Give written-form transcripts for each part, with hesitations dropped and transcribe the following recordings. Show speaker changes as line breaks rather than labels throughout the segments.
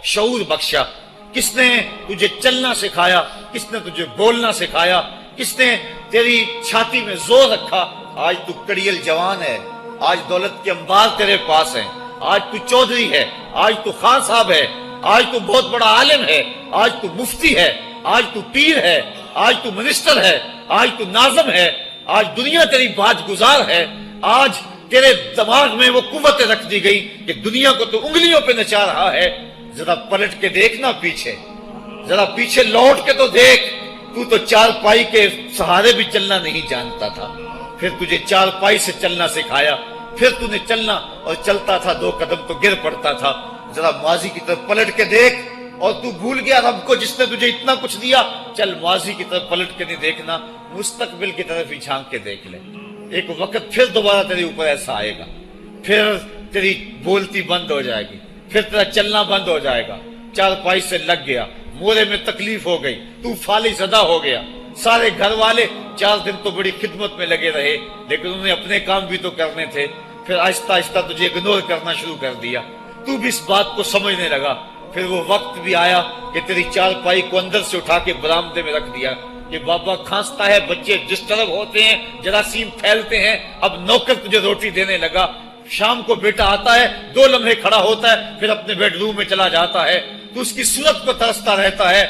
شعور بخشا؟ کس نے تجھے چلنا سکھایا؟ کس نے تجھے بولنا سکھایا؟ کس نے تیری چھاتی میں زور رکھا؟ آج تو کڑیل جوان ہے، آج دولت کے انبار تیرے پاس ہیں، آج تو چودھری ہے، آج تو خان صاحب ہے، آج تو بہت بڑا عالم ہے، آج تو مفتی ہے، آج تو پیر ہے، آج تو منسٹر ہے، آج تو ناظم ہے، آج دنیا تیری بات گزار ہے، آج تیرے دماغ میں وہ قوت رکھ دی گئی کہ دنیا کو تو انگلیوں پہ نچا رہا ہے۔ ذرا پلٹ کے دیکھنا پیچھے، ذرا پیچھے لوٹ کے تو دیکھ، تو چار پائی کے سہارے بھی چلنا نہیں جانتا تھا، پھر تجھے چار پائی سے چلنا سکھایا، پھر تو نے چلنا اور چلتا تھا، دو قدم تو گر پڑتا تھا۔ ذرا ماضی کی طرف پلٹ کے دیکھ، اور تو بھول گیا رب کو جس نے تجھے اتنا کچھ دیا۔ چل ماضی کی طرف پلٹ کے نہیں دیکھنا، مستقبل کی طرف ہی جھانک کے دیکھ لے۔ ایک وقت پھر دوبارہ تیرے اوپر ایسا آئے گا، پھر تیری بولتی بند ہو جائے گی، پھر تیرا چلنا بند ہو جائے گا۔ چار پائی سے لگ گیا، مورے میں تکلیف ہو گئی، تو فالج زدہ ہو گیا۔ سارے گھر والے 4 دن تو بڑی خدمت میں لگے رہے، لیکن انہیں اپنے کام بھی تو کرنے تھے، پھر آہستہ آہستہ تجھے اگنور کرنا شروع کر دیا۔ تو بھی اس بات کو سمجھنے لگا۔ پھر وہ وقت بھی آیا کہ تیری چار پائی کو اندر سے اٹھا کے برآمدے میں رکھ دیا کہ بابا کھانستا ہے، بچے ڈسٹرب ہوتے ہیں، جراثیم پھیلتے ہیں، اب نوکر تجھے روٹی دینے لگا۔ شام کو بیٹا آتا ہے، 2 لمحے کھڑا ہوتا ہے، پھر اپنے بیڈ روم میں چلا جاتا ہے، تو اس کی صورت کو ترستا رہتا ہے۔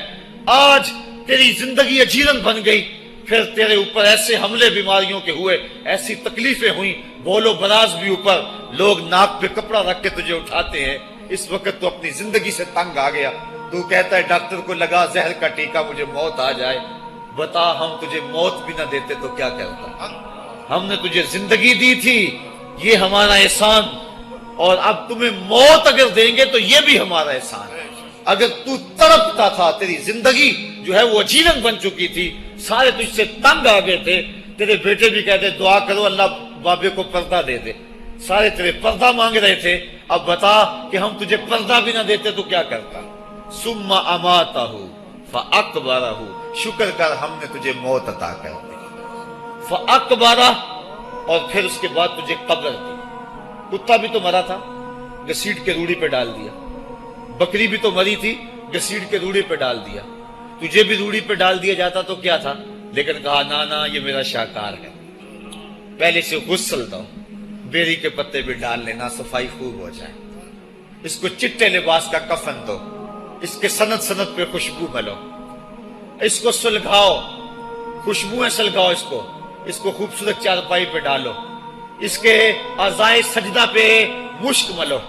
آج تیری زندگی اجیرن بن گئی، پھر تیرے اوپر ایسے حملے بیماریوں کے ہوئے، ایسی تکلیفیں ہوئیں، بول و براز بھی اوپر، لوگ ناک پہ کپڑا رکھ کے تجھے اٹھاتے ہیں۔ اس وقت تو اپنی زندگی سے تنگ آ گیا، تو کہتا ہے ڈاکٹر کو لگا زہر کا ٹیکہ، مجھے موت آ جائے۔ بتا ہم تجھے موت بھی نہ دیتے تو کیا کرتا؟ ہم نے تجھے زندگی دی تھی، یہ ہمارا احسان، اور اب تمہیں موت اگر دیں گے تو یہ بھی ہمارا احسان ہے۔ اگر تو تڑپتا تھا، تیری زندگی جو ہے وہ اجیرن بن چکی تھی، سارے تجھ سے تنگ آ گئے تھے، تیرے بیٹے بھی کہتے دعا کرو اللہ بابے کو پردہ دے دے، سارے تیرے پردہ مانگ رہے تھے، اب بتا کہ ہم تجھے پردہ بھی نہ دیتے تو کیا کرتا؟ ثم اماتہ فاقبرہ، شکر کر ہم نے تجھے موت عطا کر دی، فاقبرہ، اور پھر اس کے بعد تجھے قبر دی۔ کتا بھی تو مرا تھا، گھسیٹ کے روڑی پہ ڈال دیا، بکری بھی تو مری تھی، گھسیٹ کے روڑی پہ ڈال دیا، تجھے بھی روڑی پہ ڈال دیا جاتا تو کیا تھا؟ لیکن کہا نا یہ میرا شاہکار ہے، پہلے سے غسل دو، بیری کے پتے بھی ڈال لینا، صفائی خوب ہو جائے، اس کو چٹے لباس کا کفن دو، اس کے سند سند پہ خوشبو ملو، اس کو سلگھاؤ، خوشبوئیں سلگھاؤ، اس کو خوبصورت چارپائی پہ ڈالو، اس کے اعضائے سجدہ پہ مشک ملو،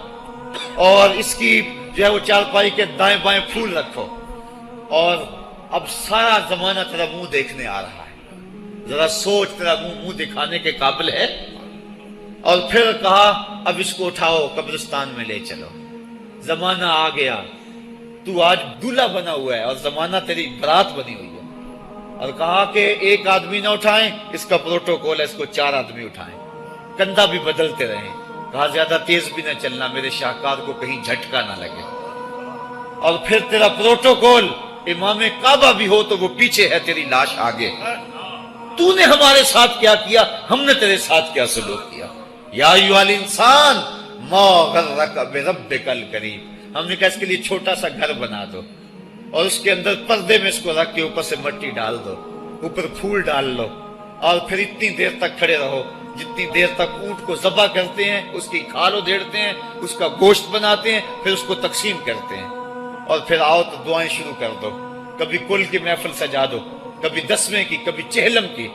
اور اس کی جو ہے وہ چارپائی کے دائیں بائیں پھول رکھو، اور اب سارا زمانہ تیرا منہ دیکھنے آ رہا ہے، ذرا سوچ تیرا منہ دکھانے کے قابل ہے؟ اور پھر کہا اب اس کو اٹھاؤ قبرستان میں لے چلو، زمانہ آ گیا، تو آج دولہا بنا ہوا ہے اور زمانہ تیری برات بنی ہوئی ہے، اور کہا کہ ایک آدمی نہ اٹھائیں، اس کا پروٹوکول ہے، اس کو 4 آدمی اٹھائیں، کندھا بھی بدلتے رہیں، کہا زیادہ تیز بھی نہ چلنا، میرے شاہکار کو کہیں جھٹکا نہ لگے، اور پھر تیرا پروٹوکول امام کعبہ بھی ہو تو وہ پیچھے ہے، تیری لاش آگے۔ تو نے ہمارے ساتھ کیا کیا، ہم نے تیرے ساتھ کیا سلوک کیا؟ یا ایھا الانسان ما غرک بربک الکریم، ہم نے کہا اس کے لیے چھوٹا سا گھر بنا دو، اور اس کے اندر پردے میں اس کو رکھ کے اوپر سے مٹی ڈال دو، اوپر پھول ڈال لو، اور پھر اتنی دیر تک کھڑے رہو جتنی دیر تک اونٹ کو ذبح کرتے ہیں، اس کی کھال ادھیڑتے ہیں، اس کا گوشت بناتے ہیں، پھر اس کو تقسیم کرتے ہیں، اور پھر آؤ تو دعائیں شروع کر دو، کبھی کل کی محفل سجا دو، کبھی 10ویں کی، کبھی چہلم کی۔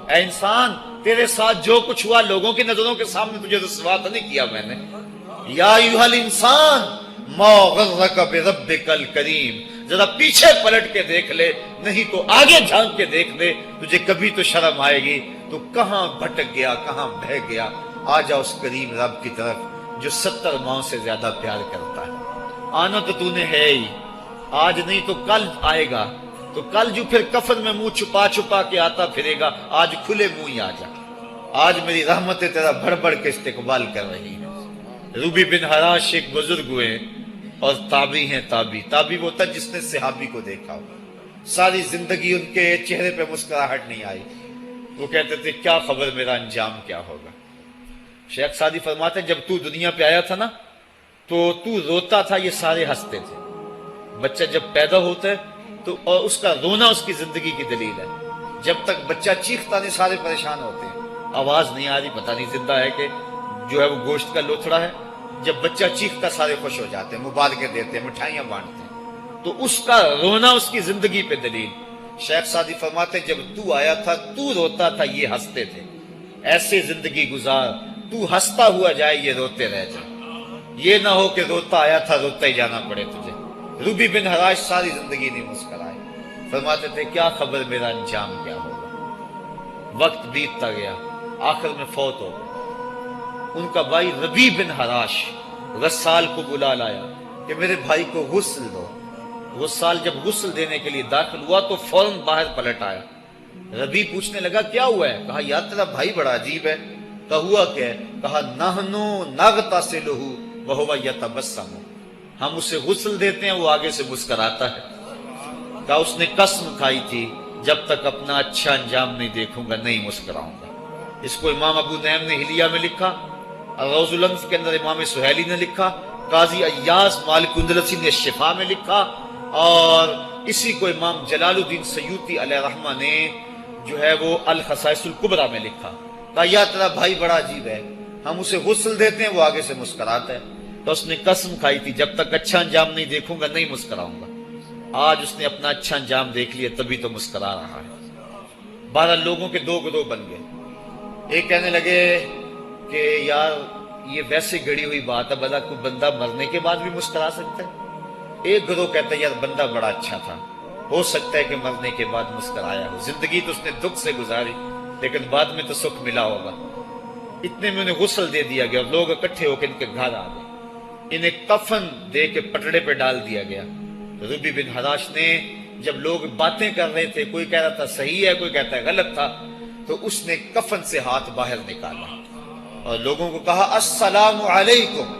اے انسان، تیرے ساتھ جو کچھ ہوا لوگوں کی نظروں کے سامنے تجھے رسوا تو نہیں کیا میں نے؟ یا ایھا الانسان ما غرک بربک الکریم، ذرا پیچھے پلٹ کے دیکھ لے، نہیں تو آگے جھانک کے دیکھ لے، تجھے کبھی تو شرم آئے گی، تو کہاں بھٹک گیا، کہاں بہہ گیا۔ آ جا اس کریم رب کی طرف جو 70 ماؤں سے زیادہ پیار کرتا ہے۔ آنا تو نے ہے ہی، آج نہیں تو کل آئے گا، تو کل جو پھر کفن میں منہ چھپا چھپا کے آتا پھرے گا، آج کھلے منہ ہی آ جا۔ آج میری رحمتیں تیرا بڑھ بڑھ کے استقبال کر رہی ہیں۔ روبی بن حراش ایک بزرگ ہوئے اور تابعی ہیں، تابعی وہ تھا جس نے صحابی کو دیکھا ہو، ساری زندگی ان کے چہرے پہ مسکراہٹ نہیں آئی، وہ کہتے تھے کیا خبر میرا انجام کیا ہوگا۔ شیخ سعدی فرماتے ہیں جب تو دنیا پہ آیا تھا نا تو روتا تھا، یہ سارے ہنستے تھے. بچہ جب پیدا ہوتا ہے تو اور اس کا رونا اس کی زندگی کی دلیل ہے. جب تک بچہ چیختا نہیں سارے پریشان ہوتے ہیں، آواز نہیں آ رہی، پتہ نہیں زندہ ہے کہ جو ہے وہ گوشت کا لوتھڑا ہے. جب بچہ چیختا سارے خوش ہو جاتے ہیں، مبارکیں دیتے ہیں، مٹھائیاں بانٹتے ہیں. تو اس کا رونا اس کی زندگی پہ دلیل. شیخ سعدی فرماتے جب تو آیا تھا تو روتا تھا، یہ ہنستے تھے. ایسے زندگی گزار تو ہنستا ہوا جائے، یہ روتے رہ جائے. یہ نہ ہو کہ روتا آیا تھا روتا ہی جانا پڑے تجھے. ربی بن حراش ساری زندگی نہیں مسکرائے. فرماتے تھے کیا خبر میرا انجام کیا ہوگا. وقت بیتتا گیا، آخر میں فوت ہو گئے. ان کا بھائی ربی بن حراش غسال کو بلا لایا کہ میرے بھائی کو غسل دو. غسال جب غسل دینے کے لیے داخل ہوا تو فوراً باہر پلٹ آیا. ربی پوچھنے لگا کیا ہوا ہے. کہا یار تیرا بھائی بڑا عجیب ہے. کہا ہوا کیا ہے. کہا نحنو نغتسلہ وہو یتبسم، ہم اسے غسل دیتے ہیں وہ آگے سے مسکراتا ہے. کہا اس نے قسم کھائی تھی جب تک اپنا اچھا انجام نہیں دیکھوں گا نہیں مسکراؤں گا. اس کو امام ابو نعیم نے حلیہ میں لکھا، روز الانف کے اندر امام سہیلی نے لکھا، قاضی ایاز مالک اندلسی نے شفا میں لکھا، اور اسی کو امام جلال الدین سیوطی علیہ رحمہ نے جو ہے وہ الخصائص الکبریٰ میں لکھا. کہا یا تیرا بھائی بڑا عجیب ہے، ہم اسے غسل دیتے ہیں وہ آگے سے مسکراتا ہے. تو اس نے قسم کھائی تھی جب تک اچھا انجام نہیں دیکھوں گا نہیں مسکراؤں گا. آج اس نے اپنا اچھا انجام دیکھ لیا تبھی تو مسکرا رہا ہے. 12 لوگوں کے 2 گروہ بن گئے. ایک کہنے لگے کہ یار یہ ویسے گڑی ہوئی بات ہے، بھلا کوئی بندہ مرنے کے بعد بھی مسکرا سکتا ہے. ایک گروہ کہتا ہے یار بندہ بڑا اچھا تھا، ہو سکتا ہے کہ مرنے کے بعد مسکرایا ہو. زندگی تو اس نے دکھ سے گزاری لیکن بعد میں تو سکھ ملا ہوگا. اتنے میں انہیں غسل دے دیا گیا اور لوگ اکٹھے ہو کے ان کے گھر آ گئے. انہیں کفن دے کے پٹڑے پہ ڈال دیا گیا. ربی بن حراش نے جب لوگ باتیں کر رہے تھے، کوئی کہہ رہا تھا صحیح ہے کوئی کہتا ہے غلط تھا، تو اس نے کفن سے ہاتھ باہر نکالا اور لوگوں کو کہا السلام علیکم.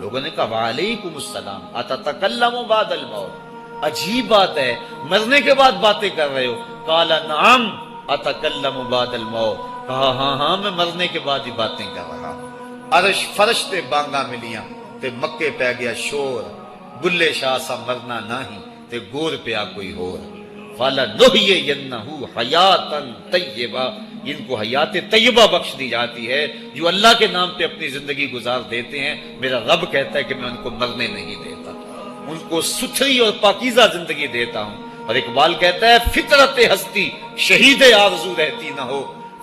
لوگوں نے کہا وعلیکم السلام اتتکلم بعد الموت، عجیب بات ہے مرنے کے بعد باتیں کر رہے ہو. قال نعم اتکلم بعد الموت، کہا ہاں ہاں میں مرنے کے بعد ہی باتیں کر رہا ہوں. عرش فرش تے بانگا ملیاں تے مکے پہ گیا شور، بلے شاہ سا مرنا نہیں تے گور پہ آ کوئی ہور. فَلَنُحْيِيَنَّهُ حَيَاتًا طَيِّبَةً، ان کو حیات طیبہ بخش دی جاتی ہے جو اللہ کے نام پہ اپنی زندگی گزار دیتے ہیں. میرا رب کہتا ہے کہ میں ان کو مرنے نہیں دیتا، ان کو ستھری اور پاکیزہ زندگی دیتا ہوں. اور اقبال کہتا ہے فطرت ہستی شہید آرزو رہتی نہ ہو،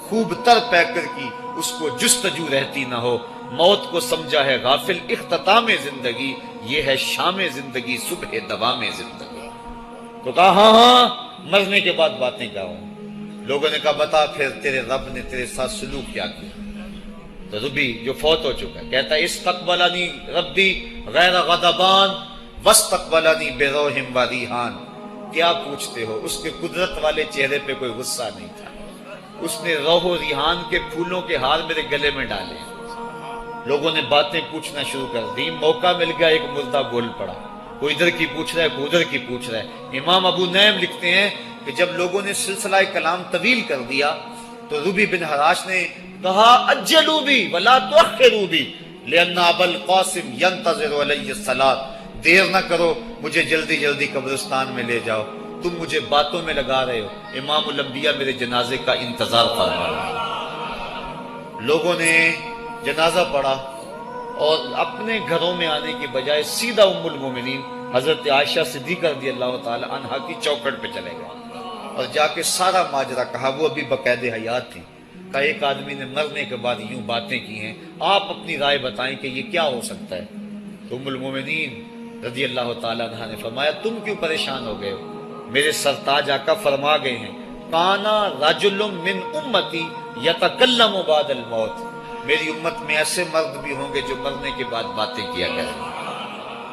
خوب تر پیکر کی اس کو جستجو رہتی نہ ہو. موت کو سمجھا ہے غافل اختتام زندگی، یہ ہے شام زندگی صبح دوام زندگی. تو کہا ہاں ہاں مرنے کے بعد باتیں کیا ہوں. لوگوں نے کہا بتا پھر تیرے رب نے تیرے ساتھ سلوک کیا کیا. تو ربی جو فوت ہو چکا ہے کہتا ہے استقبلنی ربی غیر غضبان واستقبلنی بروح و ریحان. کیا پوچھتے ہو، اس کے قدرت والے چہرے پہ کوئی غصہ نہیں تھا. اس نے روح و ریحان کے پھولوں کے ہار میرے گلے میں ڈالے. لوگوں نے باتیں پوچھنا شروع کر دی. موقع مل گیا ایک مردہ بول پڑا، کوئی ادھر کی پوچھ رہا ہے کوئی ادھر کی پوچھ رہا ہے. امام ابو نعیم لکھتے ہیں کہ جب لوگوں نے سلسلہ کلام طویل کر دیا تو ربی بن حراش نے کہا اجلوا بی ولا تؤخروا بی لان ابا القاسم ينتظر علی الصلاۃ، دیر نہ کرو مجھے جلدی جلدی قبرستان میں لے جاؤ، تم مجھے باتوں میں لگا رہے ہو، امام الانبیاء میرے جنازے کا انتظار فرما رہے ہیں. لوگوں نے جنازہ پڑھا اور اپنے گھروں میں آنے کی بجائے سیدھا ام المومنین حضرت عائشہ صدیقہ رضی اللہ تعالی عنہا کی چوکھٹ پہ چلے گئے اور جا کے سارا ماجرا کہا. وہ ابھی باقاعد حیات تھی. کہا ایک آدمی نے مرنے کے بعد یوں باتیں کی ہیں، آپ اپنی رائے بتائیں کہ یہ کیا ہو سکتا ہے. تو ام المومنین رضی اللہ تعالی عنہا نے فرمایا تم کیوں پریشان ہو گئے ہو، میرے سرتاج آقا فرما گئے ہیں کانا رجل من امتی یتکلم بعد الموت، میری امت میں ایسے مرد بھی ہوں گے جو مرنے کے بعد باتیں کیا کریں.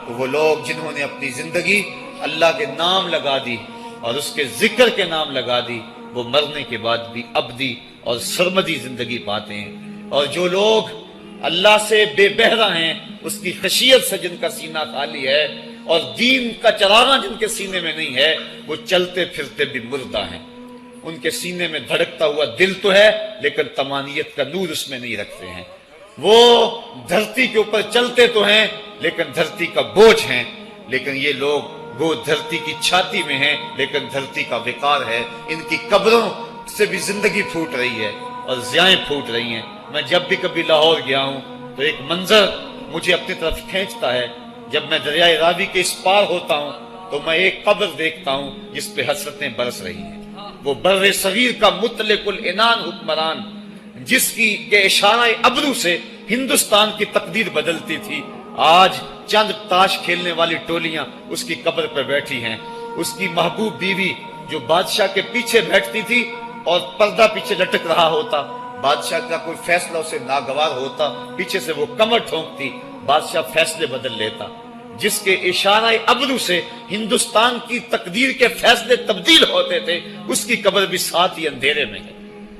تو وہ لوگ جنہوں نے اپنی زندگی اللہ کے نام لگا دی اور اس کے ذکر کے نام لگا دی، وہ مرنے کے بعد بھی ابدی اور سرمدی زندگی پاتے ہیں. اور جو لوگ اللہ سے بے بہرہ ہیں، اس کی خشیت سے جن کا سینہ خالی ہے اور دین کا چراغاں جن کے سینے میں نہیں ہے، وہ چلتے پھرتے بھی مردہ ہیں. ان کے سینے میں دھڑکتا ہوا دل تو ہے لیکن تمانیت کا نور اس میں نہیں رکھتے ہیں. وہ دھرتی کے اوپر چلتے تو ہیں لیکن دھرتی کا بوجھ ہیں، لیکن یہ لوگ وہ دھرتی کی چھاتی میں ہیں لیکن دھرتی کا وقار ہے۔ ان کی قبروں سے بھی زندگی پھوٹ رہی ہے اور ضیائیں پھوٹ رہی ہیں۔ میں جب بھی کبھی لاہور گیا ہوں تو ایک منظر مجھے اپنی طرف کھینچتا ہے، جب میں دریائے راوی کے اس پار ہوتا ہوں تو میں ایک قبر دیکھتا ہوں جس پہ حسرتیں برس رہی ہیں۔ وہ بر صغیر کا مطلق العنان حکمران، جس کی کے اشارہ ابرو سے ہندوستان کی تقدیر بدلتی تھی، آج چند تاش کھیلنے والی ٹولیاں اس کی قبر پہ بیٹھی ہیں۔ اس کی محبوب بیوی جو بادشاہ کے پیچھے بیٹھتی تھی اور پردہ پیچھے لٹک رہا ہوتا، بادشاہ کا کوئی فیصلہ اسے ناگوار ہوتا، پیچھے سے وہ کمر ٹھونکتی، بادشاہ فیصلے بدل لیتا۔ جس کے اشارہ ابرو سے ہندوستان کی تقدیر کے فیصلے تبدیل ہوتے تھے، اس کی قبر بھی ساتھ ہی اندھیرے میں ہے۔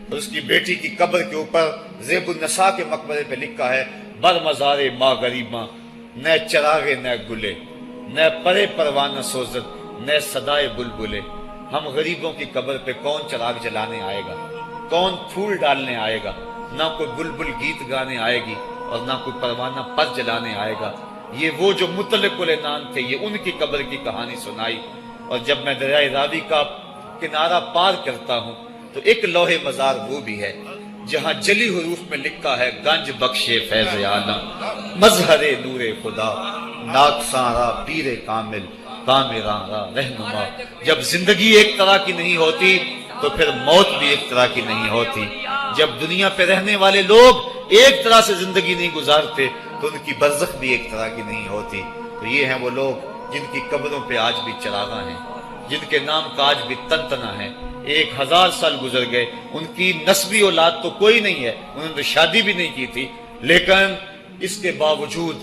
اور اس کی بیٹی کی قبر کے اوپر زیب النساء کے مقبرے پہ لکھا ہے، بر مزار ماں غریباں، نہ چراغے نہ گلے، نہ پرے پروانہ سوزد، نہ صدائے بلبلے۔ ہم غریبوں کی قبر پہ کون چراغ جلانے آئے گا، کون پھول ڈالنے آئے گا؟ نہ کوئی بلبل گیت گانے آئے گی اور نہ کوئی پروانہ پر جلانے آئے گا۔ یہ وہ جو مطلق العنان تھے، یہ ان کی قبر کی کہانی سنائی۔ اور جب میں دریائے راوی کا کنارہ پار کرتا ہوں تو ایک لوح مزار وہ بھی ہے جہاں جلی حروف میں لکھا ہے، گنج بخشے فیض عالم، مظہر نور خدا، ناک سارا پیر کامل، کامراں را رہنما۔ جب زندگی ایک طرح کی نہیں ہوتی تو پھر موت بھی ایک طرح کی نہیں ہوتی۔ جب دنیا پہ رہنے والے لوگ ایک طرح سے زندگی نہیں گزارتے تو ان کی برزخ بھی ایک طرح کی نہیں ہوتی۔ تو یہ ہیں وہ لوگ جن کی قبروں پہ آج بھی چراغاں ہیں، جن کے نام کا آج بھی تنتنا ہے۔ 1000 سال گزر گئے، ان کی نسبی اولاد تو کوئی نہیں ہے، انہوں نے تو شادی بھی نہیں کی تھی، لیکن اس کے باوجود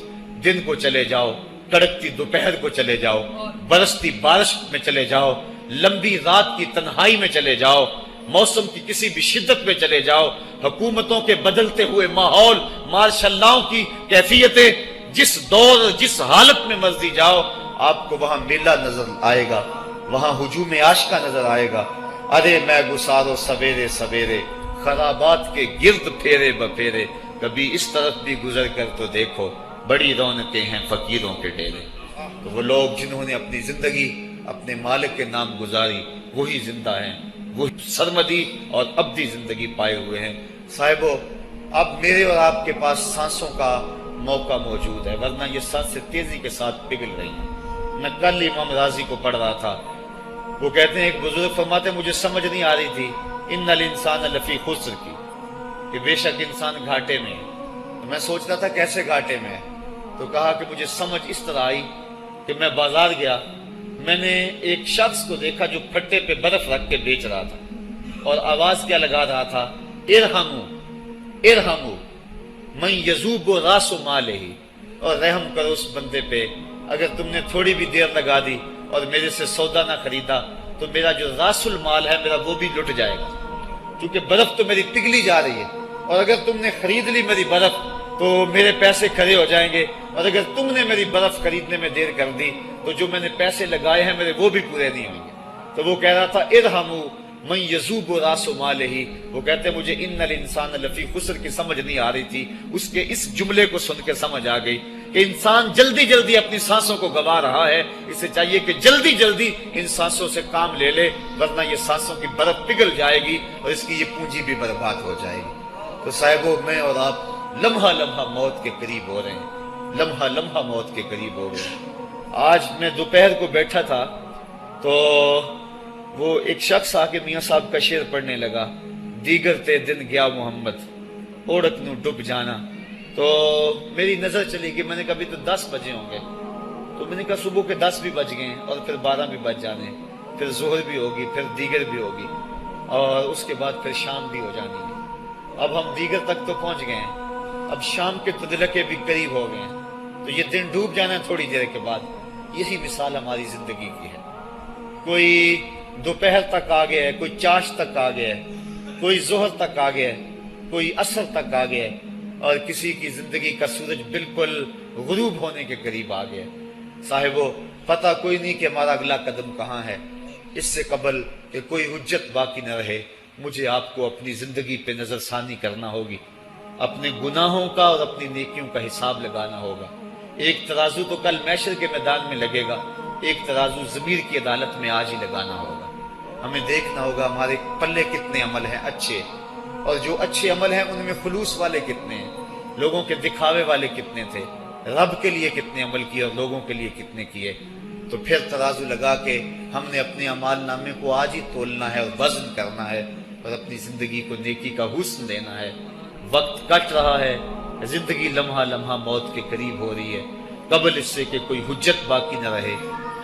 دن کو چلے جاؤ، کڑکتی دوپہر کو چلے جاؤ، برستی بارش میں چلے جاؤ، لمبی رات کی تنہائی میں چلے جاؤ، موسم کی کسی بھی شدت میں چلے جاؤ، حکومتوں کے بدلتے ہوئے ماحول، مارشل لاؤ کی کیفیتیں، جس دور جس حالت میں مرضی جاؤ، آپ کو وہاں میلہ نظر آئے گا، وہاں ہجوم عاشقہ نظر آئے گا۔ ارے میں گسارو سویرے سویرے، خرابات کے گرد پھیرے بپھیرے، کبھی اس طرف بھی گزر کر تو دیکھو، بڑی رونقیں ہیں فقیروں کے ڈیرے۔ تو وہ لوگ جنہوں نے اپنی زندگی اپنے مالک کے نام گزاری، وہی زندہ ہیں، وہی سرمدی اور ابدی زندگی پائے ہوئے ہیں۔ صاحبو، اب میرے اور آپ کے پاس سانسوں کا موقع موجود ہے، ورنہ یہ سانسیں تیزی کے ساتھ پگھل رہی ہیں۔ میں کل امام راضی کو پڑھ رہا تھا، وہ کہتے ہیں، ایک بزرگ فرماتے ہیں، مجھے سمجھ نہیں آ رہی تھی ان الانسان لفی خسر کی، کہ بے شک انسان گھاٹے میں ہے۔ تو میں سوچ رہا تھا کیسے گھاٹے میں ہے، تو کہا کہ مجھے سمجھ اس طرح آئی کہ میں بازار گیا، میں نے ایک شخص کو دیکھا جو پھٹے پہ برف رکھ کے بیچ رہا تھا، اور آواز کیا لگا رہا تھا، ارحمو ارحمو من یذوب راس مالہ، اور رحم کرو اس بندے پہ، اگر تم نے تھوڑی بھی دیر لگا دی اور میرے سے سودا نہ خریدا تو میرا جو راس المال ہے میرا وہ بھی لٹ جائے گا، کیونکہ برف تو میری پگھلی جا رہی ہے، اور اگر تم نے خرید لی میری برف تو میرے پیسے کھڑے ہو جائیں گے، اور اگر تم نے میری برف خریدنے میں دیر کر دی تو جو میں نے پیسے لگائے ہیں میرے وہ بھی پورے نہیں ہوں گے۔ تو وہ کہہ رہا تھا ارحمو من یذوب راس مالہ، وہ کہتے ہیں مجھے ان الانسان لفی خسر کی سمجھ نہیں آ رہی تھی، اس کے اس جملے کو سن کے سمجھ آ گئی کہ انسان جلدی جلدی اپنی سانسوں کو گوا رہا ہے، اسے چاہیے کہ جلدی جلدی ان سانسوں سے کام لے لے، ورنہ یہ سانسوں کی برف پگھل جائے گی اور اس کی یہ پونجی بھی برباد ہو جائے گی۔ تو صاحبو، میں اور آپ لمحہ لمحہ موت کے قریب ہو رہے ہیں، لمحہ لمحہ موت کے قریب ہو رہے ہیں۔ آج میں دوپہر کو بیٹھا تھا تو وہ ایک شخص آ کے میاں صاحب کا شعر پڑھنے لگا، دیگر تے دن گیا محمد اوڑک نو ڈب جانا، تو میری نظر چلی گئی، میں نے کہا ابھی تو 10 بجے ہوں گے، تو میں نے کہا صبح کے 10 بھی بج گئے ہیں اور پھر 12 بھی بج جانے، پھر ظہر بھی ہوگی، پھر دیگر بھی ہوگی، اور اس کے بعد پھر شام بھی ہو جانی ہے۔ اب ہم دیگر تک تو پہنچ گئے ہیں، اب شام کے تدلکے بھی قریب ہو گئے ہیں، تو یہ دن ڈوب جانا ہے تھوڑی دیر کے بعد۔ یہی مثال ہماری زندگی کی ہے، کوئی دوپہر تک آ گیا ہے، کوئی چاش تک آ گیا ہے، کوئی ظہر تک آ گیا ہے، کوئی عصر تک آ گیا ہے، اور کسی کی زندگی کا سورج بالکل غروب ہونے کے قریب آ گیا ہے۔ صاحبو، پتہ کوئی نہیں کہ ہمارا اگلا قدم کہاں ہے۔ اس سے قبل کہ کوئی حجت باقی نہ رہے، مجھے آپ کو اپنی زندگی پہ نظر ثانی کرنا ہوگی، اپنے گناہوں کا اور اپنی نیکیوں کا حساب لگانا ہوگا۔ ایک ترازو تو کل محشر کے میدان میں لگے گا، ایک ترازو ضمیر کی عدالت میں آج ہی لگانا ہوگا۔ ہمیں دیکھنا ہوگا ہمارے پلے کتنے عمل ہیں اچھے، اور جو اچھے عمل ہیں ان میں خلوص والے کتنے ہیں، لوگوں کے دکھاوے والے کتنے تھے، رب کے لیے کتنے عمل کیے اور لوگوں کے لیے کتنے کیے۔ تو پھر ترازو لگا کے ہم نے اپنے اعمال نامے کو آج ہی تولنا ہے اور وزن کرنا ہے، اور اپنی زندگی کو نیکی کا حسن دینا ہے۔ وقت کٹ رہا ہے، زندگی لمحہ لمحہ موت کے قریب ہو رہی ہے، قبل اس سے کہ کوئی حجت باقی نہ رہے،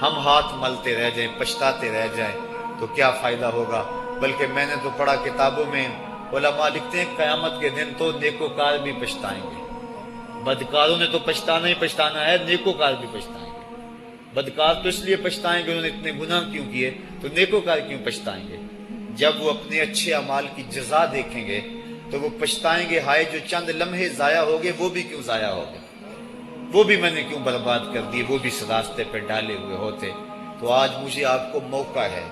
ہم ہاتھ ملتے رہ جائیں، پچھتاتے رہ جائیں تو کیا فائدہ ہوگا۔ بلکہ میں نے تو پڑھا کتابوں میں، علماء لکھتے ہیں قیامت کے دن تو نیکوکار بھی پچھتائیں گے۔ بدکاروں نے تو پچھتانا ہی پچھتانا ہے، نیکوکار بھی پچھتائیں گے۔ بدکار تو اس لیے پچھتائیں گے انہوں نے اتنے گناہ کیوں کیے، تو نیکوکار کیوں پچھتائیں گے؟ جب وہ اپنے اچھے اعمال کی جزا دیکھیں گے تو وہ پچھتائیں گے، ہائے جو چند لمحے ضائع ہو گئے وہ بھی کیوں ضائع ہو گئے، وہ بھی میں نے کیوں برباد کر دیے، وہ بھی اس راستے پہ ڈالے ہوئے ہوتے۔ تو آج مجھے آپ کو موقع ہے،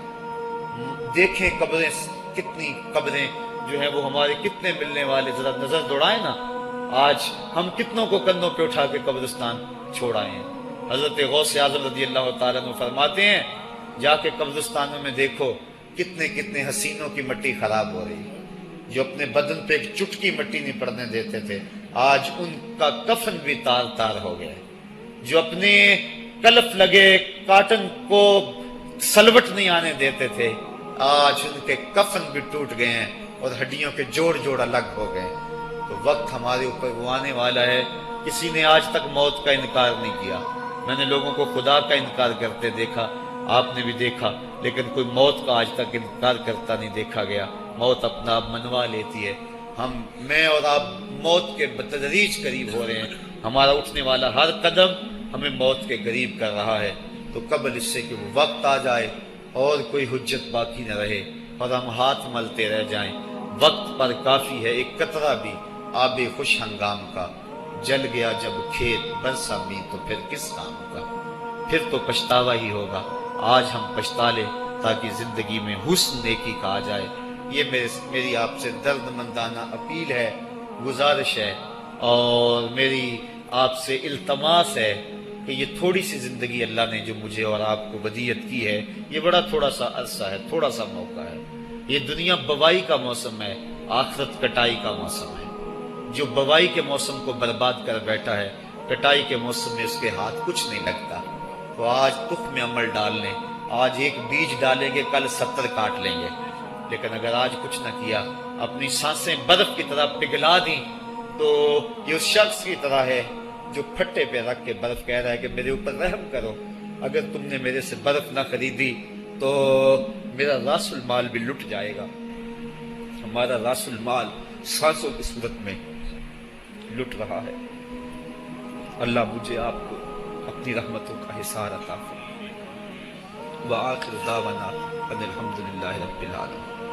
دیکھیں قبریں، کتنی قبریں جو ہیں وہ ہمارے کتنے ملنے والے، ذرا نظر دوڑائیں نا، آج ہم کتنوں کو کندھوں پہ اٹھا کے قبرستان چھوڑ آئے ہیں۔ حضرت غوث اعظم رضی اللہ تعالیٰ عنہ فرماتے ہیں، جا کے قبرستانوں میں دیکھو کتنے کتنے حسینوں کی مٹی خراب ہو رہی ہے، جو اپنے بدن پہ ایک چٹکی مٹی نہیں پڑنے دیتے تھے، آج ان کا کفن بھی تار تار ہو گیا ہے۔ جو اپنے کلف لگے کاٹن کو سلوٹ نہیں آنے دیتے تھے، آج ان کے کفن بھی ٹوٹ گئے ہیں اور ہڈیوں کے جوڑ جوڑ الگ ہو گئے۔ تو وقت ہمارے اوپر وہ آنے والا ہے، کسی نے آج تک موت کا انکار نہیں کیا۔ میں نے لوگوں کو خدا کا انکار کرتے دیکھا، آپ نے بھی دیکھا، لیکن کوئی موت کا آج تک انکار کرتا نہیں دیکھا گیا۔ موت اپنا آپ منوا لیتی ہے۔ میں اور آپ موت کے بتدریج قریب ہو رہے ہیں، ہمارا اٹھنے والا ہر قدم ہمیں موت کے قریب کر رہا ہے۔ تو قبل اس سے کہ وہ وقت آ جائے اور کوئی حجت باقی نہ رہے اور ہم ہاتھ ملتے رہ جائیں، وقت پر کافی ہے ایک قطرہ بھی آب خوش ہنگام کا، جل گیا جب کھیت برسا بھی تو پھر کس کام کا، پھر تو پچھتاوا ہی ہوگا۔ آج ہم پچھتا لیں تاکہ زندگی میں حسن نیکی کا آ جائے۔ یہ میری آپ سے درد مندانہ اپیل ہے، گزارش ہے، اور میری آپ سے التماس ہے کہ یہ تھوڑی سی زندگی اللہ نے جو مجھے اور آپ کو ودیعت کی ہے، یہ بڑا تھوڑا سا عرصہ ہے، تھوڑا سا موقع ہے۔ یہ دنیا بوائی کا موسم ہے، آخرت کٹائی کا موسم ہے۔ جو بوائی کے موسم کو برباد کر بیٹھا ہے، کٹائی کے موسم میں اس کے ہاتھ کچھ نہیں لگتا۔ تو آج تخم عمل ڈال لیں، آج ایک بیج ڈالیں گے کل 70 کاٹ لیں گے، لیکن اگر آج کچھ نہ کیا، اپنی سانسیں برف کی طرح پگھلا دیں، تو یہ اس شخص کی طرح ہے جو پھٹے پہ رکھ کے برف کہہ رہا ہے کہ میرے اوپر رحم کرو، اگر تم نے میرے سے برف نہ خریدی تو میرا راس المال بھی لٹ جائے گا۔ ہمارا راس المال سانسوں کی صورت میں لٹ رہا ہے۔ اللہ مجھے آپ کو اپنی رحمتوں کا حصار عطا فرمائے۔ وآخر دعوانا ان الحمد للہ رب العالمین۔